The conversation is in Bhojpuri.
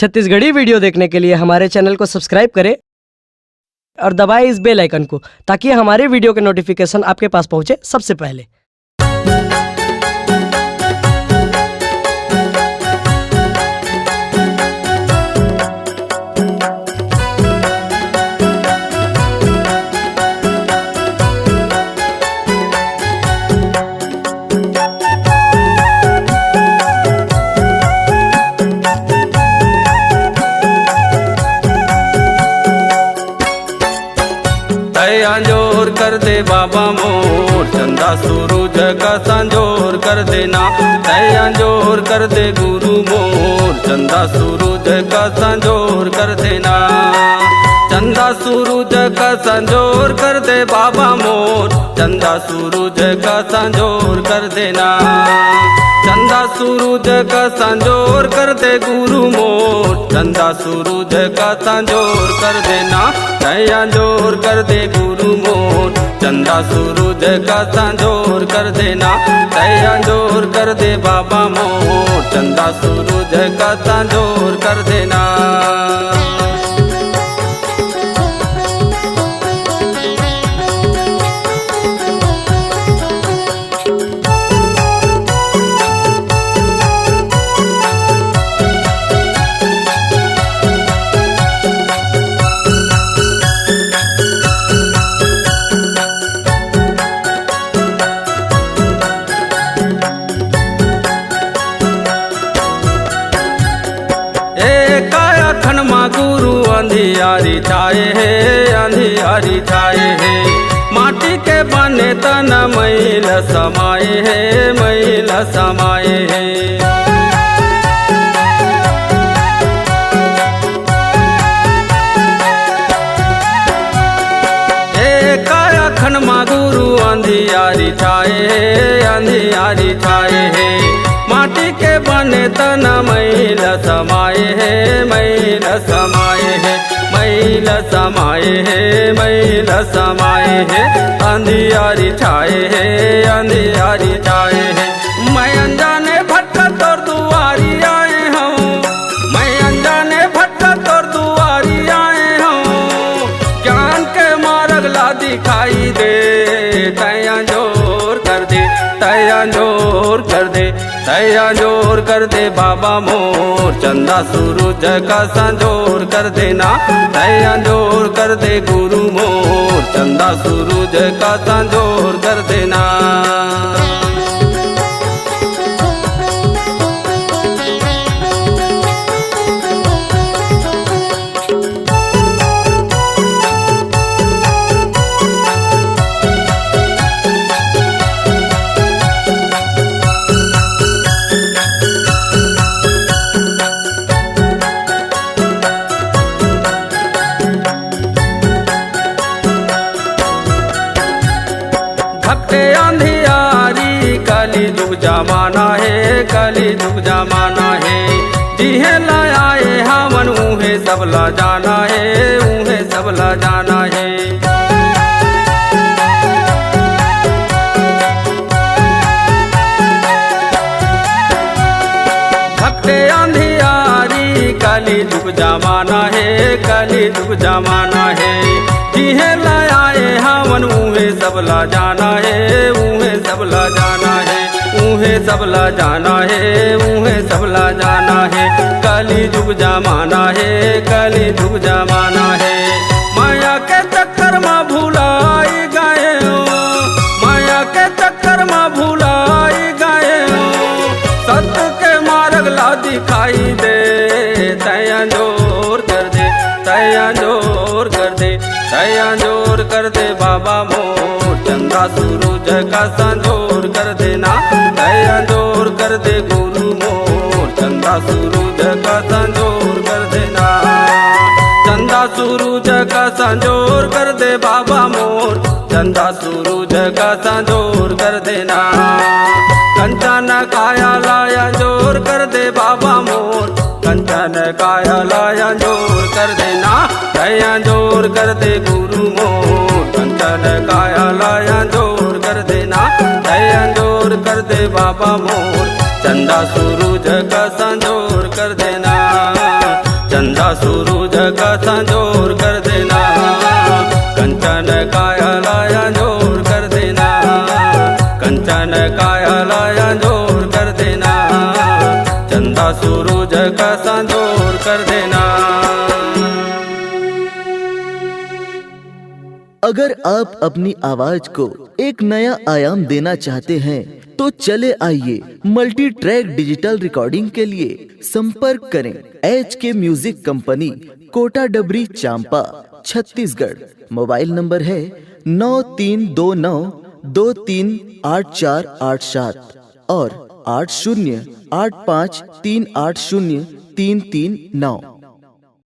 छत्तीसगढ़ी वीडियो देखने के लिए हमारे चैनल को सब्सक्राइब करें और दबाएं इस बेल आइकन को ताकि हमारे वीडियो के नोटिफिकेशन आपके पास पहुंचे सबसे पहले। अंजोर कर दे बाबा मोर, चंदा सूरज का संजोर कर देना। अंजोर कर दे गुरु मोर, चंदा सूरज का संजोर कर देना। चंदा सूरज का संजोर कर दे बाबा मोर, चंदा सूरज का संजोर कर देना। चंदा सूरज का संजोर कर दे गुरु मोर, चंदा सूरज का संजोर कर देना। अंजोर कर दे गुरु मोर, चंदा सूरज का संजोर कर देना। अंजोर कर दे बाबा मोर, चंदा सूरज का संजोर कर देना। गुरु अंधियारी छाए है, अंधियारी छाए है। माटी के बने तन मैल समाये है, मैल समाये है। काया खनमा गुरु अंधियारी छाए है, अंधियारी छाए है। माटी के बने तन मैल समाये है, मैल समाये है। मैल समाये है, मैल समाये है। अंधियारी छाए है, अंधियारी छाए है। मैं अनजाने भटका तोर दुआरी आए हूँ, मैं अनजाने भटका तोर दुआरी आए हूँ। ज्ञान के मार्ग ला दिखाई दे, तैया जोर कर दे, तैया जोर कर दे। अंजोर कर दे बाबा मोर, चंदा सूरज का संजोर कर देना। अंजोर कर दे गुरु मोर, चंदा सूरज का संजोर कर देना। अंधियारी कली जुग जमाना है, कली जुग जमाना है। जिहे लाए हमन उहे सब ला जाना है, उहे सब ला जाना है। भक्ते अंधियारी कली जुग जमाना है, कली जुग जमाना है। जिहे लाए हमन उहे सब ला जाना है, उहे सब ला जाना है। उहे सब ला जाना है, उहे सब ला जाना है। कली जुग जमाना है, कली जुग जमाना है। माया के चक्कर में भुलाई गए हो, माया के चक्कर में भुलाई गए हो। सत्य के मार्ग ला दिखाई दे, तैया जोर कर दे, तैया जोर कर दे। अंजोर कर दे बाबा मोर, चंदा सूरज का संजोर कर देना। अंजोर कर दे गुरु मोर, चंदा सूरज का संजोर कर देना। चंदा सूरज का संजोर कर दे बाबा मोर, चंदा सूरज का संजोर कर देना। कंचन काया लाया जोर कर दे बाबा मोर, कंचन काया लाया जोर कर देना। अंजोर कर दे गुरु मोर, कंचन काया लाया जोर कर देना। अंजोर कर दे बाबा मोर, चंदा सूरज का संजोर कर देना। चंदा सूरज का संजोर कर देना, कंचन काया जोर कर देना, कंचन काया जोर कर देना, चंदा सूरज का संजोर कर देना। अगर आप अपनी आवाज को एक नया आयाम देना चाहते हैं तो चले आइए मल्टी ट्रैक डिजिटल रिकॉर्डिंग के लिए संपर्क करें HK म्यूजिक कंपनी, कोटा डबरी, चांपा, छत्तीसगढ़। मोबाइल नंबर है 9329238487 और 8085380339।